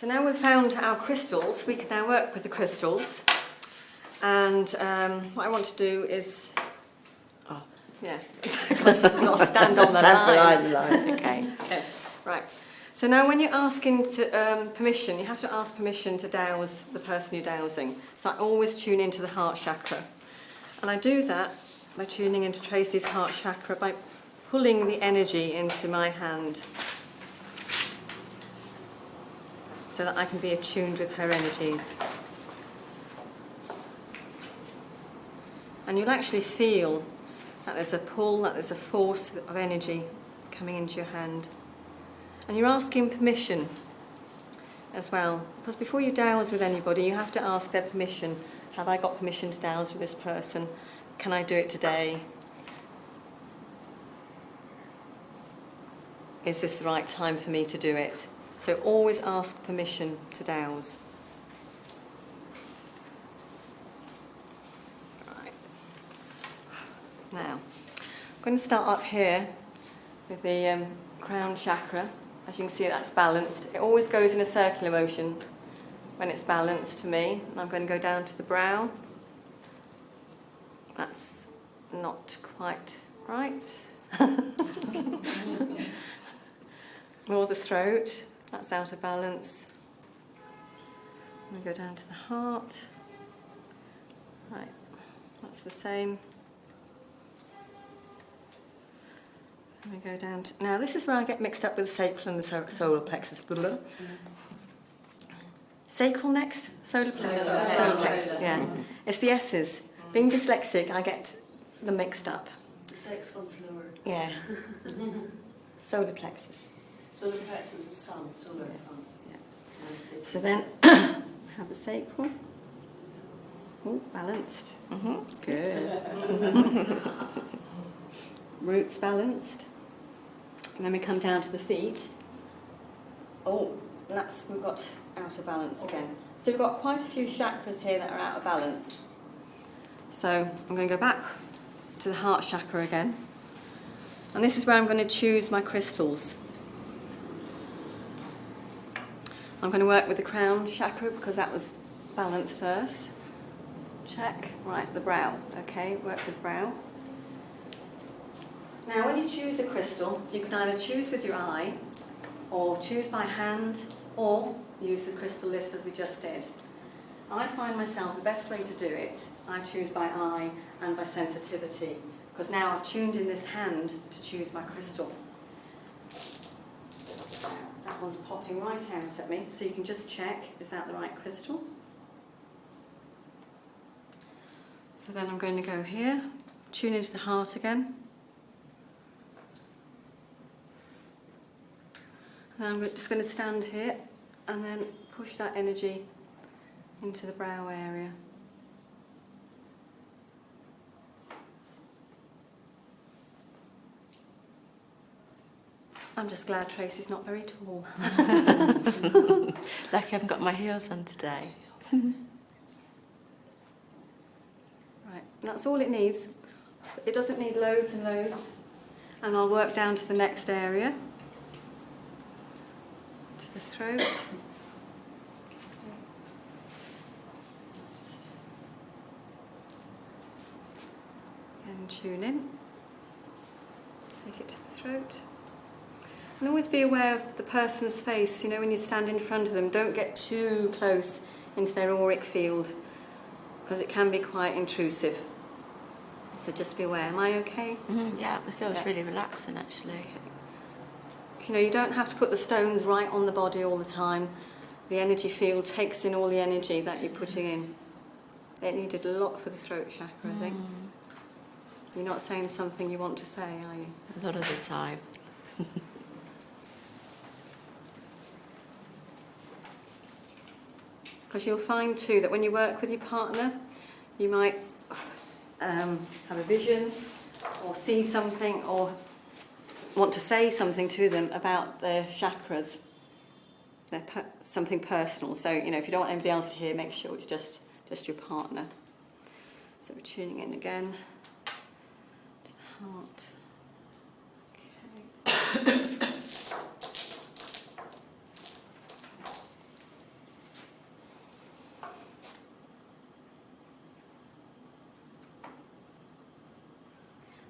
So now we've found our crystals, we can now work with the crystals. And what I want to do is, not stand on the line. Okay. Right. So now when you're asking permission, you have to ask permission to douse the person you're dowsing. So I always tune into the heart chakra. And I do that by tuning into Tracy's heart chakra, by pulling the energy into my hand, so that I can be attuned with her energies. And you'll actually feel that there's a pull, that there's a force of energy coming into your hand. And you're asking permission as well, because before you douse with anybody, you have to ask their permission. Have I got permission to douse with this person? Can I do it today? Is this the right time for me to do it? So always ask permission to douse. Right. Now, I'm going to start up here with the crown chakra. As you can see, that's balanced. It always goes in a circular motion when it's balanced for me. And I'm going to go down to the brow. That's not quite right. More the throat. That's out of balance. I'm going to go down to the heart. Right, that's the same. And we go down to... Now, this is where I get mixed up with the sacral and the solar plexus. Sacral next? Solar plexus? Solar plexus, yeah. It's the S's. Being dyslexic, I get them mixed up. The sex one's lower. Yeah. Solar plexus. Solar plexus is sun, solar sun. Yeah. So then, have the sacral. Oh, balanced. Good. Roots balanced. And then we come down to the feet. Oh, we've got out of balance again. So we've got quite a few chakras here that are out of balance. So I'm going to go back to the heart chakra again. And this is where I'm going to choose my crystals. I'm going to work with the crown chakra because that was balanced first. Check. Right, the brow. Okay, work with brow. Now, when you choose a crystal, you can either choose with your eye, or choose by hand, or use the crystal list as we just did. I find myself the best way to do it, I choose by eye and by sensitivity, because now I've tuned in this hand to choose my crystal. That one's popping right out at me, so you can just check, is that the right crystal? So then I'm going to go here, tune into the heart again. And I'm just going to stand here and then push that energy into the brow area. I'm just glad Tracy's not very tall. Like I haven't got my heels on today. Right, and that's all it needs. It doesn't need loads and loads. And I'll work down to the next area. To the throat. Again, tune in. Take it to the throat. And always be aware of the person's face. You know, when you stand in front of them, don't get too close into their auric field, because it can be quite intrusive. So just be aware. Am I okay? Yeah, it feels really relaxing actually. Okay. You know, you don't have to put the stones right on the body all the time. The energy field takes in all the energy that you're putting in. It needed a lot for the throat chakra, I think. You're not saying something you want to say, are you? A lot of the time. Because you'll find too that when you work with your partner, you might have a vision or see something or want to say something to them about their chakras, something personal. So, you know, if you don't want anybody else to hear, make sure it's just your partner. So we're tuning in again to the heart. Okay.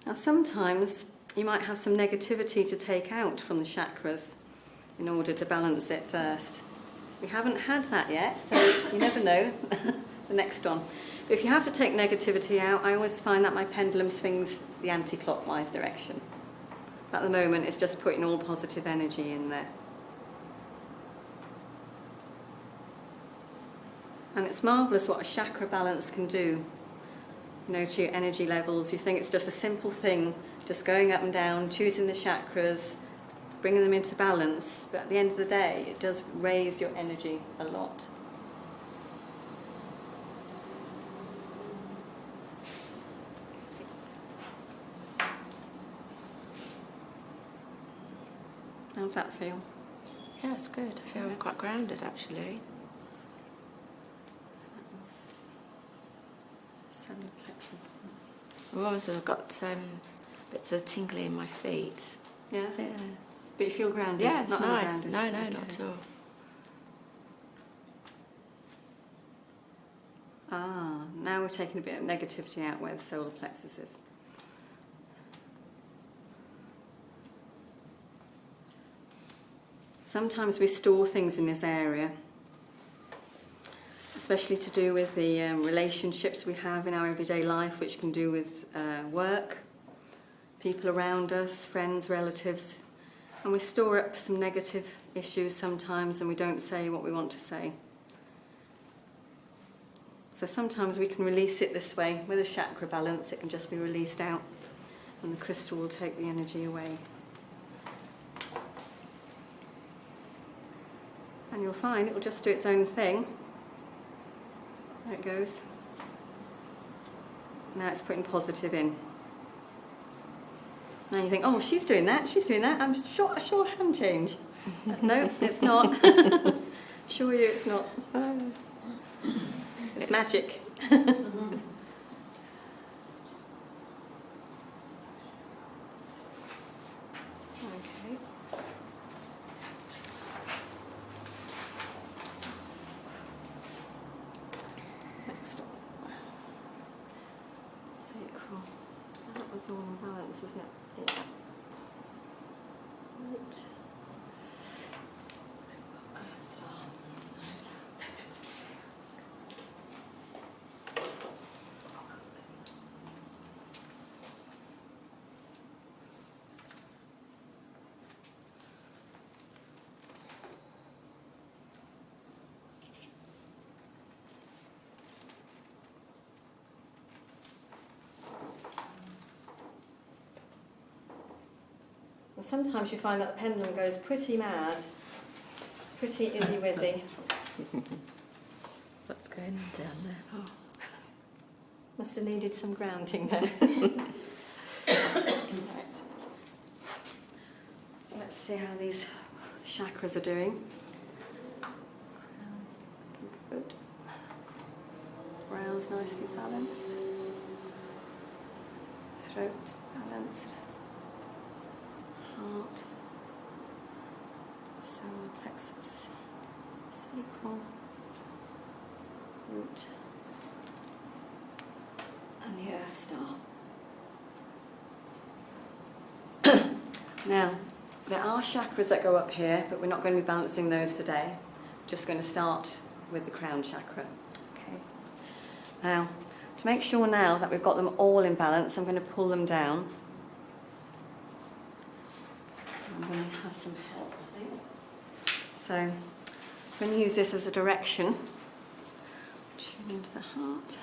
Now sometimes you might have some negativity to take out from the chakras in order to balance it first. We haven't had that yet, so you never know the next one. But if you have to take negativity out, I always find that my pendulum swings the anti-clockwise direction. At the moment, it's just putting all positive energy in there. And it's marvellous what a chakra balance can do, you know, to your energy levels. You think it's just a simple thing, just going up and down, choosing the chakras, bringing them into balance, but at the end of the day, it does raise your energy a lot. How's that feel? Yeah, it's good. I feel quite grounded, actually. That was solar plexus. I've also got bits of tingly in my feet. Yeah? Yeah. But you feel grounded? Yeah, it's not nice. ungrounded? No, Okay. not at all. Ah, now we're taking a bit of negativity out where the solar plexus is. Sometimes we store things in this area, especially to do with the relationships we have in our everyday life, which can do with work, people around us, friends, relatives. And we store up some negative issues sometimes and we don't say what we want to say. So sometimes we can release it this way. With a chakra balance, it can just be released out and the crystal will take the energy away. And you'll find it will just do its own thing. There it goes. Now it's putting positive in. Now you think, oh, she's doing that, I'm sure, a sure hand change. No, it's not. Assure you it's not. It's magic. Okay. Next one. Sacral. That was all in balance, wasn't it? Yeah. Right. And sometimes you find that the pendulum goes pretty mad, pretty izzy-wizzy. What's going on down there? Oh. Must have needed some grounding there. Right. So let's see how these chakras are doing. Good. Brows nicely balanced. Throat balanced. Heart. Solar plexus. Sacral. Root. And the Earth Star. Now, there are chakras that go up here, but we're not going to be balancing those today. Just going to start with the crown chakra. Okay. Now, to make sure now that we've got them all in balance, I'm going to pull them down. I'm going to have some help, I think. So, I'm going to use this as a direction. Tune into the heart.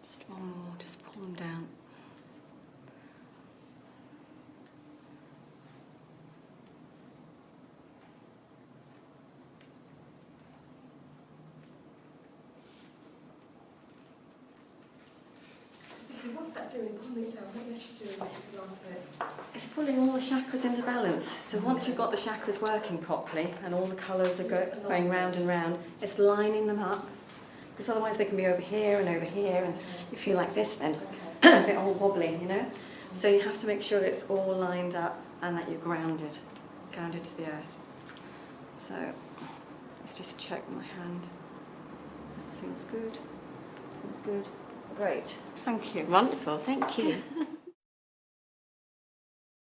Just one more, just pull them down. What's that doing? Pulling it down. What are you actually doing the last bit? It's pulling all the chakras into balance. So once you've got the chakras working properly and all the colours are going round and round, it's lining them up because otherwise they can be over here, and you feel like this then, Okay. a bit all wobbly, you know. So you have to make sure it's all lined up and that you're grounded to the earth. So let's just check my hand. Feels good. Feels good. Great. Thank you. Wonderful, thank you.